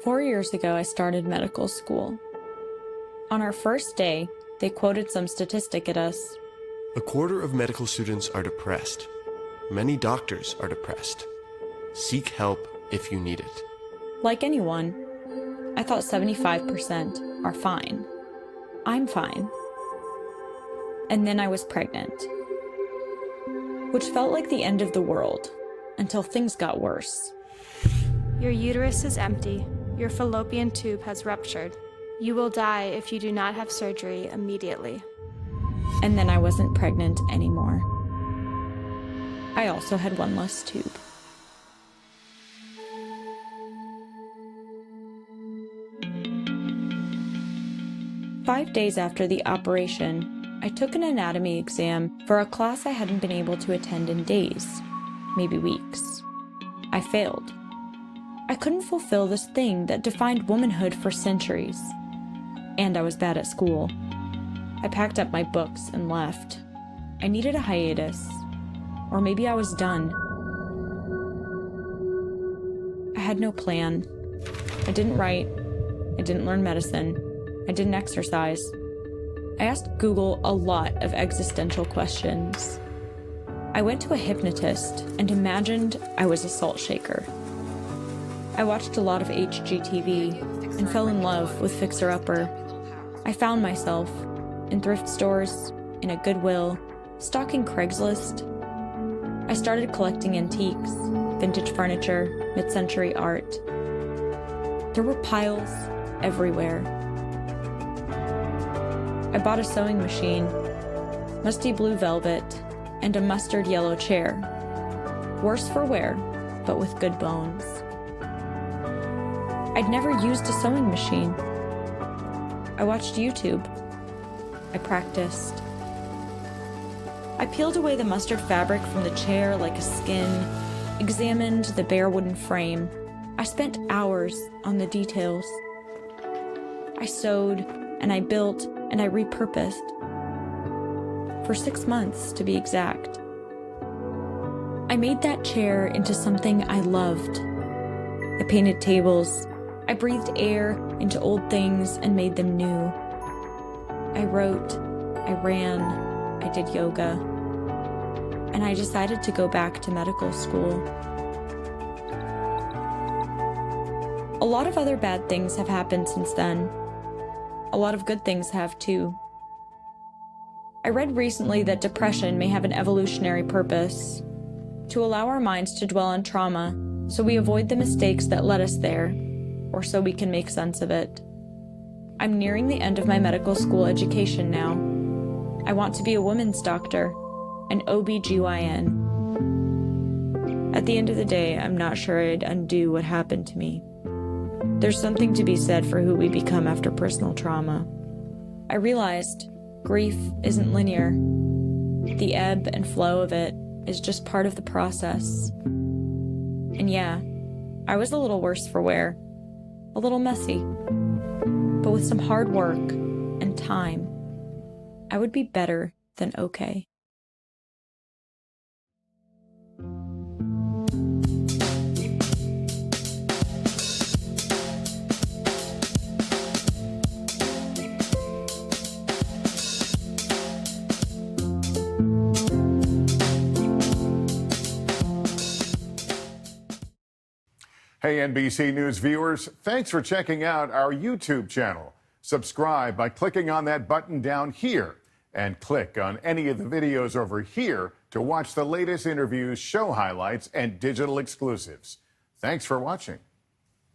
4 years ago, I started medical school. On our first day, they quoted some statistic at us. A quarter of medical students are depressed. Many doctors are depressed. Seek help if you need it. Like anyone, I thought 75% are fine. I'm fine. And then I was pregnant, which felt like the end of the world until things got worse. Your uterus is empty. Your fallopian tube has ruptured. You will die if you do not have surgery immediately. And then I wasn't pregnant anymore. I also had one less tube. Five days after the operation, I took an anatomy exam for a class I hadn't been able to attend in days, maybe weeks. I failed. I couldn't fulfill this thing that defined womanhood for centuries. And I was bad at school. I packed up my books and left. I needed a hiatus. Or maybe I was done. I had no plan. I didn't write. I didn't learn medicine. I didn't exercise. I asked Google a lot of existential questions. I went to a hypnotist and imagined I was a salt shaker. I watched a lot of HGTV and fell in love with Fixer Upper. I found myself in thrift stores, in a Goodwill, stalking Craigslist. I started collecting antiques, vintage furniture, mid-century art. There were piles everywhere. I bought a sewing machine, musty blue velvet, and a mustard yellow chair. Worse for wear, but with good bones. I'd never used a sewing machine. I watched YouTube. I practiced. I peeled away the mustard fabric from the chair like a skin, examined the bare wooden frame. I spent hours on the details. I sewed, and I built, and I repurposed. For 6 months, to be exact. I made that chair into something I loved. I painted tables. I breathed air into old things and made them new. I wrote, I ran, I did yoga, and I decided to go back to medical school. A lot of other bad things have happened since then. A lot of good things have too. I read recently that depression may have an evolutionary purpose, to allow our minds to dwell on trauma so we avoid the mistakes that led us there, or so we can make sense of it. I'm nearing the end of my medical school education now. I want to be a women's doctor, an OB/GYN. At the end of the day, I'm not sure I'd undo what happened to me. There's something to be said for who we become after personal trauma. I realized grief isn't linear. The ebb and flow of it is just part of the process. And yeah, I was a little worse for wear. A little messy, but with some hard work and time, I would be better than okay. Hey, NBC News viewers, thanks for checking out our YouTube channel. Subscribe by clicking on that button down here and click on any of the videos over here to watch the latest interviews, show highlights, and digital exclusives. Thanks for watching.